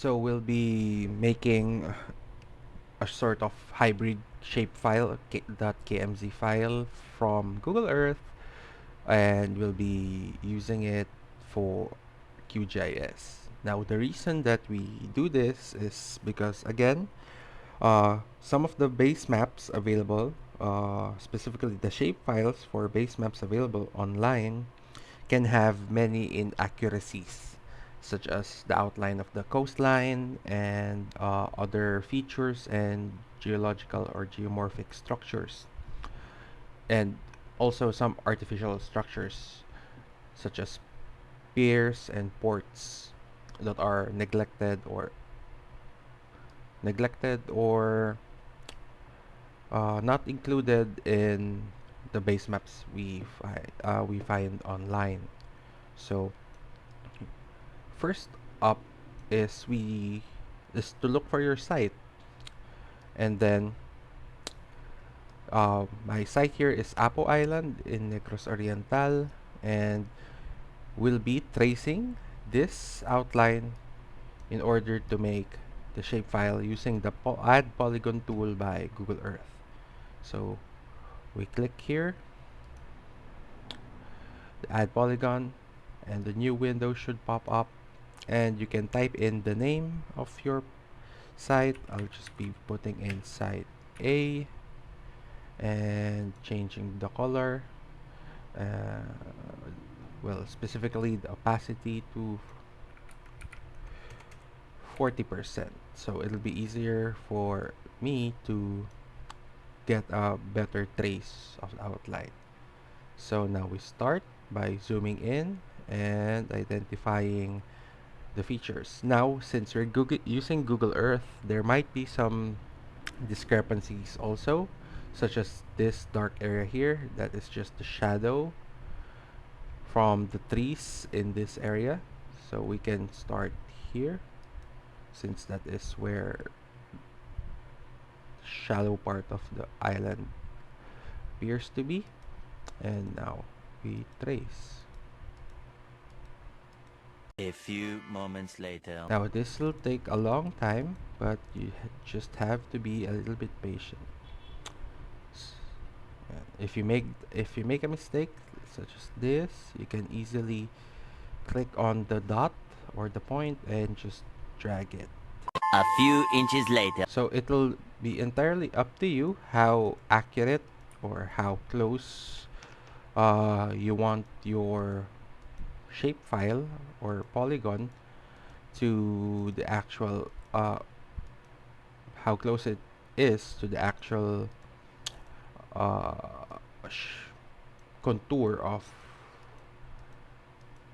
So we'll be making a sort of hybrid shapefile .kmz file from Google Earth, and we'll be using it for QGIS. Now the reason that we do this is because, again, some of the base maps available, specifically the shape files for base maps available online, can have many inaccuracies, such as the outline of the coastline and other features and geological or geomorphic structures, and also some artificial structures, such as piers and ports that are neglected or not included in the base maps we find online. So first up is to look for your site, and then my site here is Apo Island in Negros Oriental, and we'll be tracing this outline in order to make the shapefile using the Add Polygon tool by Google Earth. So we click here, the Add Polygon, and the new window should pop up, and you can type in the name of your site. I'll just be putting in site A and changing the color, uh, well, specifically the opacity to 40%, so it'll be easier for me to get a better trace of the outline. So now we start by zooming in and identifying the features. Now, since we're using Google Earth, there might be some discrepancies also, such as this dark area here. That is just the shadow from the trees in this area. So we can start here, since that is where the shallow part of the island appears to be. And now we trace. A few moments later. Now this will take a long time, but you just have to be a little bit patient. If you make a mistake such as this, you can easily click on the dot or the point and just drag it. A few inches later. So it'll be entirely up to you how accurate or how close you want your shapefile or polygon to the actual how close it is to the actual uh, contour of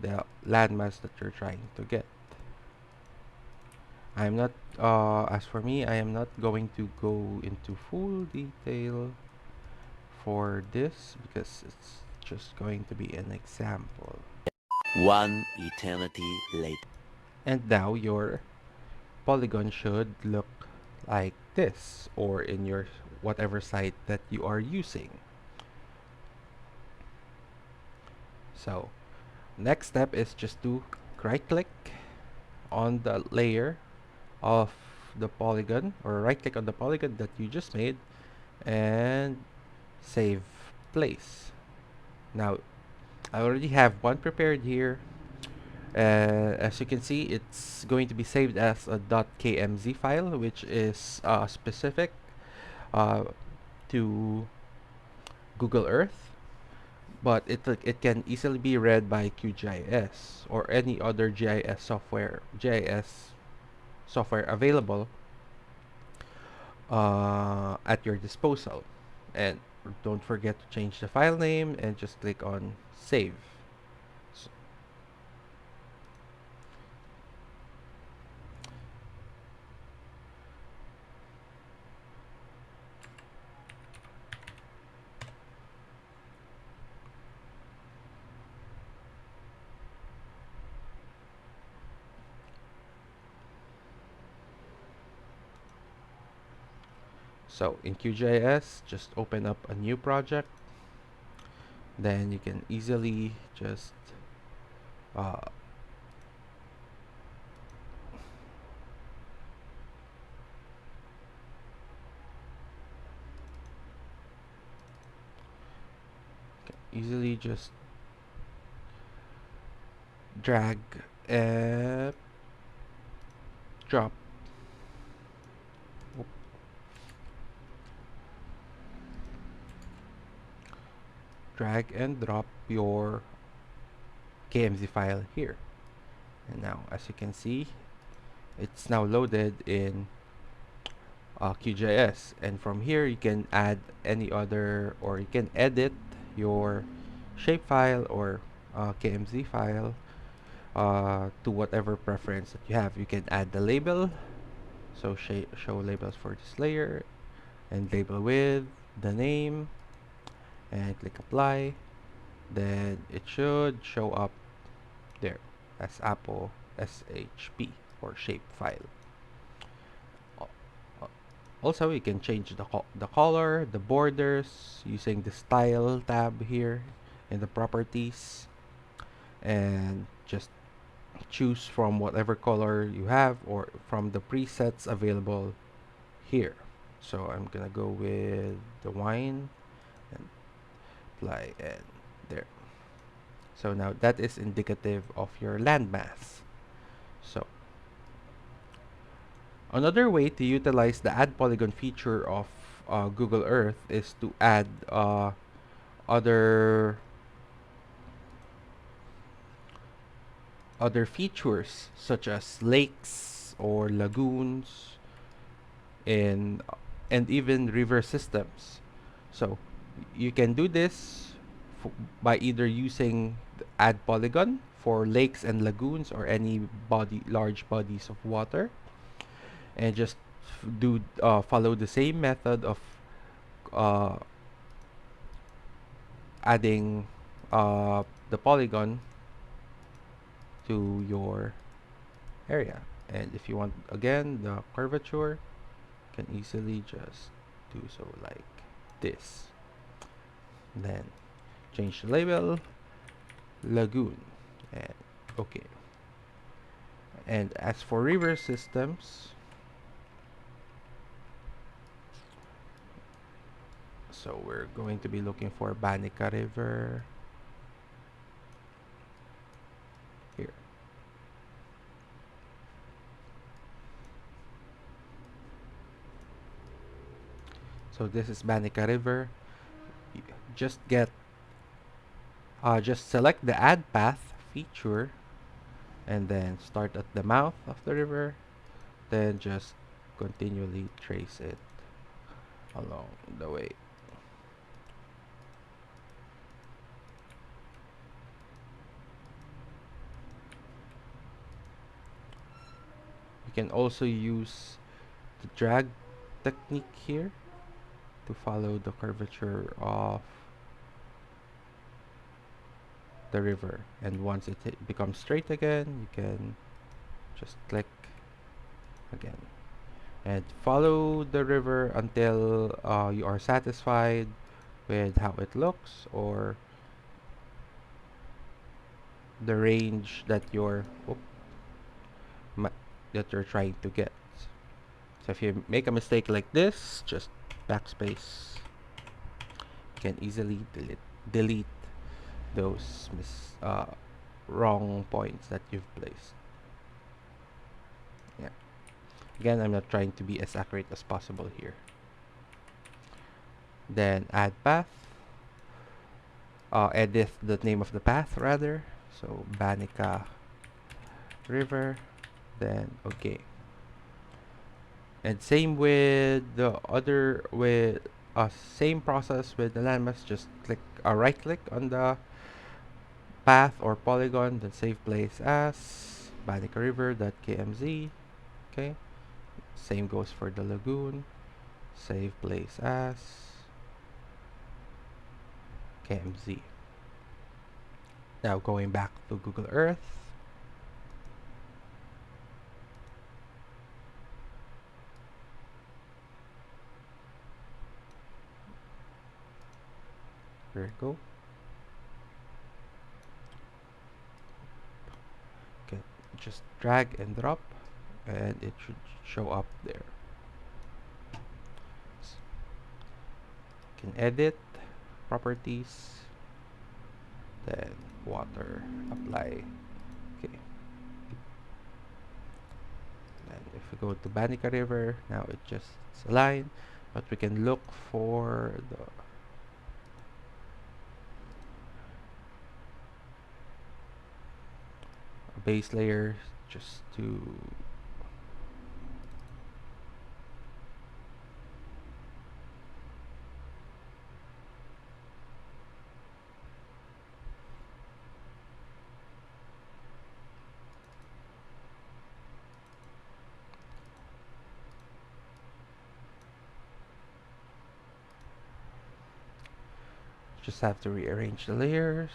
the landmass that you're trying to get. I'm not as for me, I am not going to go into full detail for this because it's just going to be an example. One eternity later. And now your polygon should look like this, or in your whatever site that you are using. So next step is just to right click on the layer of the polygon, or right click on the polygon that you just made, and save place. Now I already have one prepared here. As you can see, it's going to be saved as a .kmz file, which is specific uh, to Google Earth, but it can easily be read by QGIS or any other GIS software available at your disposal. And don't forget to change the file name and just click on save. So in QGIS, just open up a new project. Then you can easily just uh, easily just drag and drop. Oop. Drag and drop your KMZ file here. And now, as you can see, it's now loaded in QGIS. And from here, you can add any other, or you can edit your shapefile or KMZ file to whatever preference that you have. You can add the label, so show labels for this layer, and label with the name, and click apply. Then it should show up there as Apple SHP or shapefile. Also, you can change the color, the borders using the style tab here in the properties, and just choose from whatever color you have or from the presets available here. So I'm gonna go with the wine and apply, and there. So now that is indicative of your landmass. So another way to utilize the add polygon feature of Google Earth is to add other other features such as lakes or lagoons in and even river systems. So you can do this by either using the add polygon for lakes and lagoons or any large bodies of water, and just do follow the same method of uh, adding the polygon to your area. And if you want again the curvature, you can easily just do so like this. Then change the label lagoon, and okay. And as for river systems, so we're going to be looking for Banica River here. So this is Banica River. Just get just select the add path feature, and then start at the mouth of the river, then just continually trace it along the way. You can also use the drag technique here to follow the curvature of the river, and once it becomes straight again, you can just click again and follow the river until you are satisfied with how it looks or the range that that you're trying to get. So if you make a mistake like this, just backspace. You can easily delete those wrong points that you've placed. Yeah. Again, I'm not trying to be as accurate as possible here. Then add path. Edit the name of the path rather. So Banica River. Then okay. And same with the other with same process with the landmass. Just click right click on the path or polygon, then save place as Banica River.kmz. Okay. Same goes for the lagoon. Save place as KMZ. Now going back to Google Earth. There you go. Okay, just drag and drop, and it should show up there. You can edit properties, then water, apply. Okay. And if we go to Banica River, now it just it's a line, but we can look for the base layer just to just have to rearrange the layers.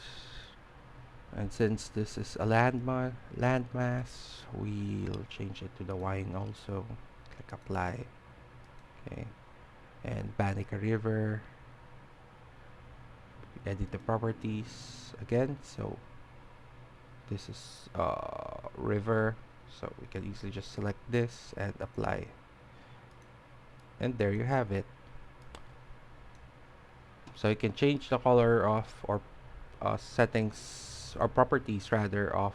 And since this is a landmass, we'll change it to the wine also. Click apply. Okay. And Banica River, edit the properties again. So this is river, so we can easily just select this and apply. And there you have it. So you can change the color of or settings or properties rather of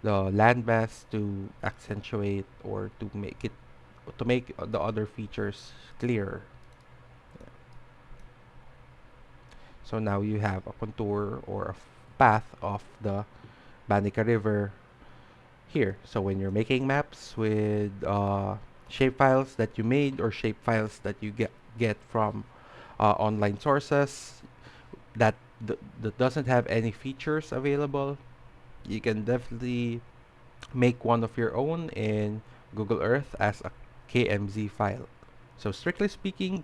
the landmass to accentuate or to make the other features clearer. So now you have a contour or a path of the Banica River here. So when you're making maps with shapefiles that you made or shapefiles that you get from online sources that that doesn't have any features available, you can definitely make one of your own in Google Earth as a KMZ file. So strictly speaking,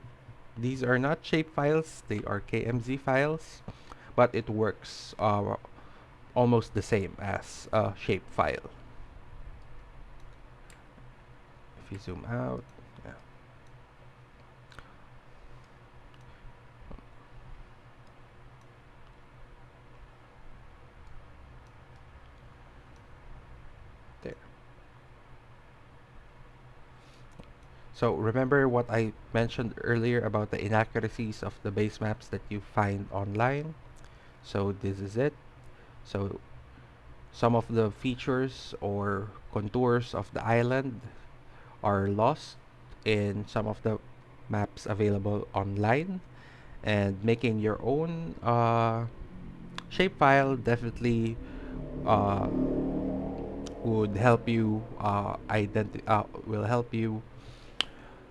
these are not shapefiles; they are KMZ files, but it works almost the same as a shapefile. If you zoom out, yeah, there. So remember what I mentioned earlier about the inaccuracies of the base maps that you find online? So this is it. So some of the features or contours of the island are lost in some of the maps available online, and making your own shapefile definitely uh, would help you will help you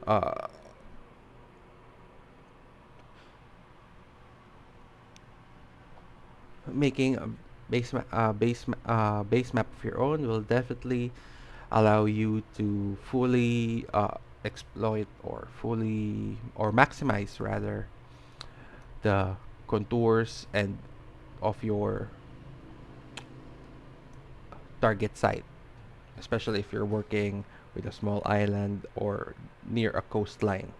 uh, making a base map of your own will definitely allow you to fully exploit or fully or maximize rather the contours and of your target site, especially if you're working with a small island or near a coastline.